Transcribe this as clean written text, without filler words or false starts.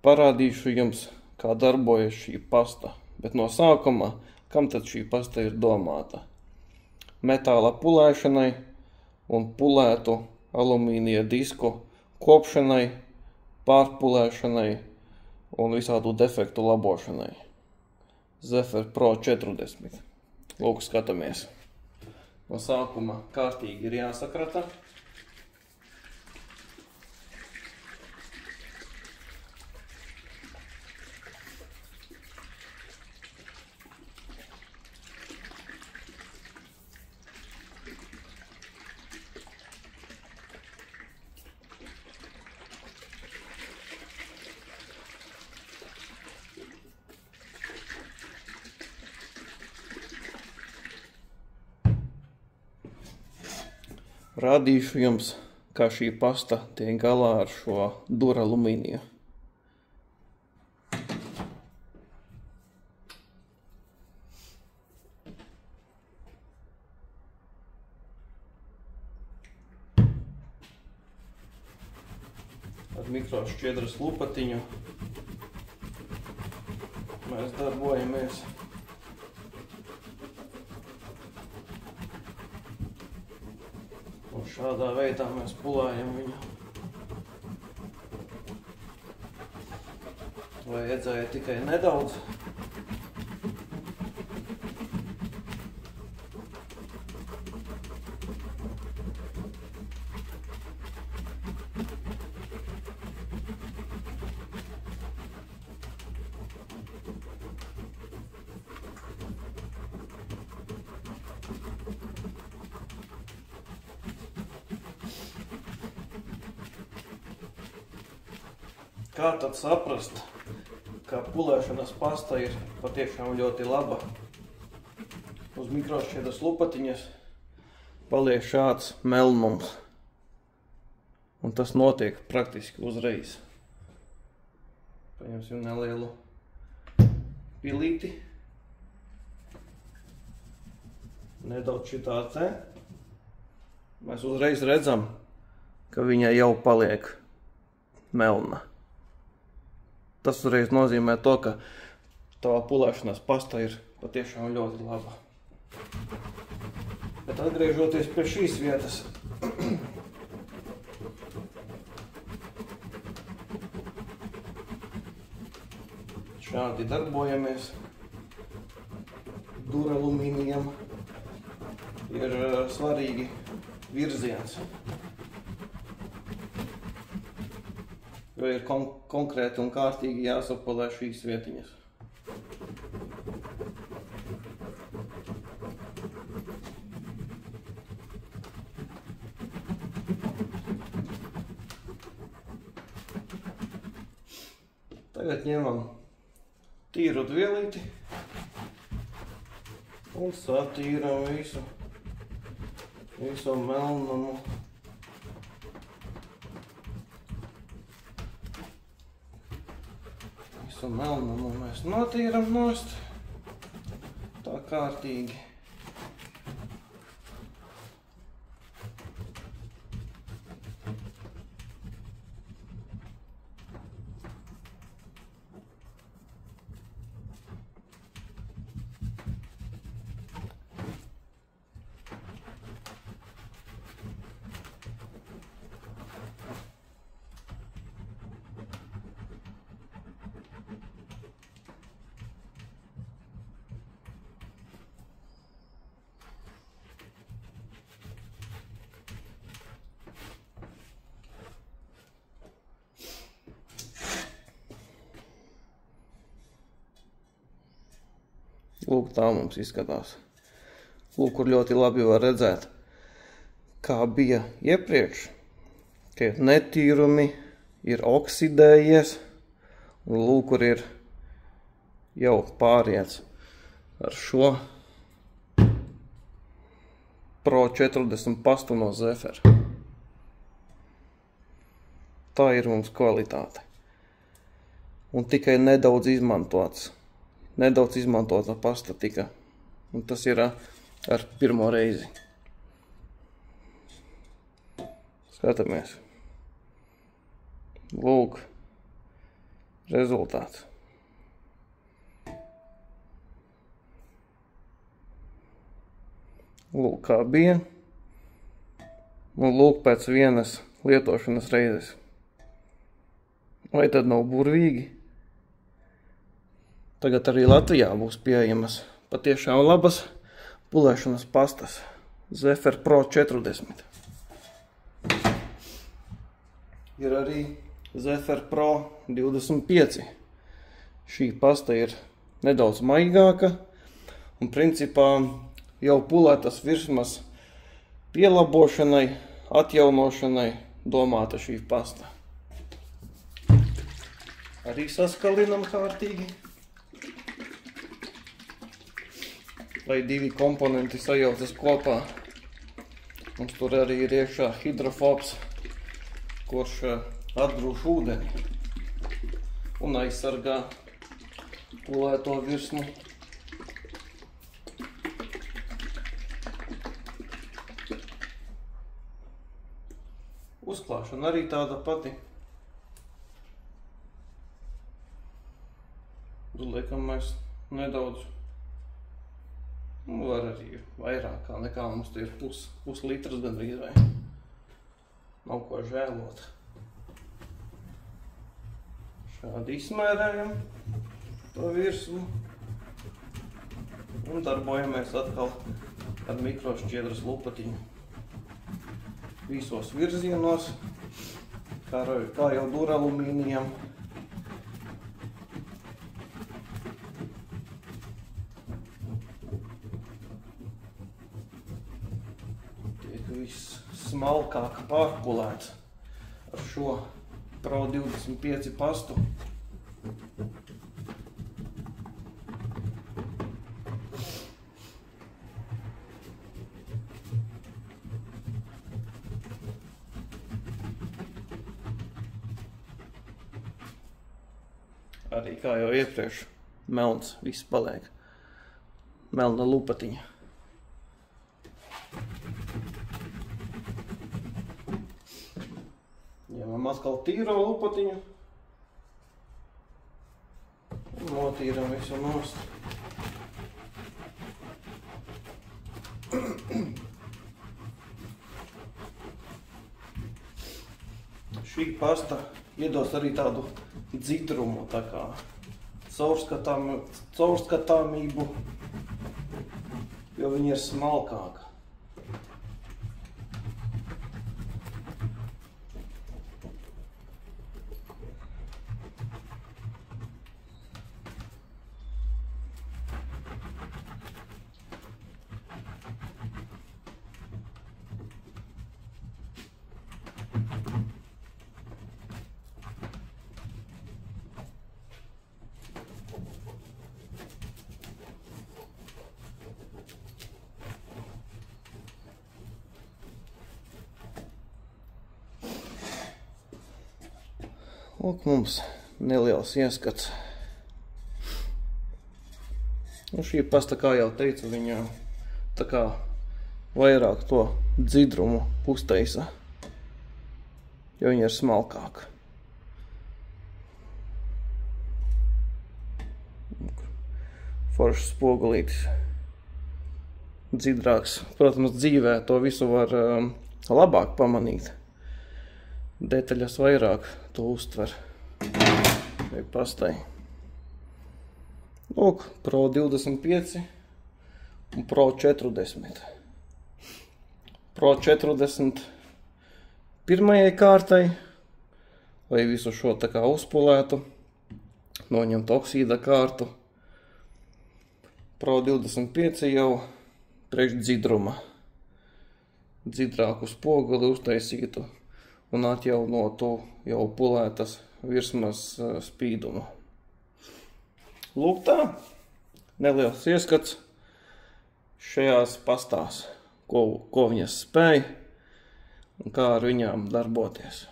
Parādīšu jums, kā darbojas šī pasta, bet no sākuma, kam tad šī pasta ir domāta? Metāla pulēšanai un pulētu alumīnija disku kopšanai, pārpulēšanai un visādu defektu labošanai. Zephyr Pro 40. Lūk, skatāmies. No sākuma kārtīgi ir jāsakrata. Rādīšu jums, kā šī pasta tiek galā ar šo duralumīniju. Ar mikrošķiedras lupatiņu mēs darbojamies. Un šādā veidā mēs pulējam viņu. Vajadzēja tikai nedaudz. Kā tad saprast, ka pulēšanas pasta ir patiešām ļoti laba? Uz mikrošķiedras lupatiņas paliek šāds melnums. Un tas notiek praktiski uzreiz. Paņemsim nelielu pilīti. Nedaudz šitā te. Mēs uzreiz redzam, ka viņa jau paliek melna. Tas uzreiz nozīmē to, ka tava pulēšanas pasta ir patiešām ļoti laba. Bet atgriežoties pie šīs vietas, šādi darbojamies. Duralumīnijam ir svarīgi virziens. Jo ir konkrēti un kārtīgi jāsapulē šīs vietiņas. Tagad ņemam tīru dvielīti un satīram visu melnumu. Visu melnumu mēs notīram nost tā kārtīgi. Lūk, tā mums izskatās. Lūk, kur ļoti labi var redzēt, kā bija iepriekš, ka ir netīrumi, ir oksidējies, un lūk, kur ir jau pāriets ar šo Pro 40 pastu no Zephyr. Tā ir mums kvalitāte. Un tikai nedaudz izmantots. Nedaudz izmantota pasta tika. Un tas ir ar pirmo reizi. Skatāmies. Lūk. rezultāts. Lūk, kā bija. Un lūk, pēc vienas lietošanas reizes. Vai tad nav burvīgi? Tagad arī Latvijā būs pieejamas patiešām labas pulēšanas pastas. Zephyr Pro 40. Ir arī Zephyr Pro 25. Šī pasta ir nedaudz maigāka un principā jau pulētas virsmas pielabošanai, atjaunošanai domāta šī pasta. Arī saskalinam kārtīgi, lai divi komponenti sajaucas kopā. Mums tur arī ir iekšā hidrofobs, kurš atgrūž ūdeni un aizsargā pulēto virsmu. Uzklāšana arī tāda pati. Liekam mēs nedaudz, var arī vairāk nekā mums ir pus litras gandrīz vai. Nav ko žēlot. Šādi izmērējam to virsmu un darbojamies atkal ar mikrošķiedras lupatiņu. Visos virzienos, kā jau duralumīnijam. Tiek viss smalkāk pārpulēts ar šo Pro 25 pastu. Arī kā jau iepriekš, melns viss paliek. Melna lupatiņa. Ņemam atkal tīro lupatiņu un notīram visu nost. Šī pasta iedos arī tādu dzidrumu, tā kā caurskatāmību, jo viņa ir smalkāka. Lūk, mums neliels ieskats. Un šī pasta, kā jau teicu, viņa tā kā vairāk to dzidrumu uztaisa, jo viņa ir smalkāka. Foršs spogulītis. Dzidrāks. Protams, dzīvē to visu var labāk pamanīt. Detaļas vairāk to uztver vai pastai. Lūk, Pro 25 un Pro 40. Pro 40 pirmajai kārtai, lai visu šo tā kā uzpulētu, noņemt oksīda kārtu. Pro 25 jau priekš dzidruma. Dzidrāku spoguli uztaisītu un atjaunotu jau pulētas virsmas spīdumu. Lūk tā, neliels ieskats šajās pastās, ko viņas spēj un kā ar viņām darboties.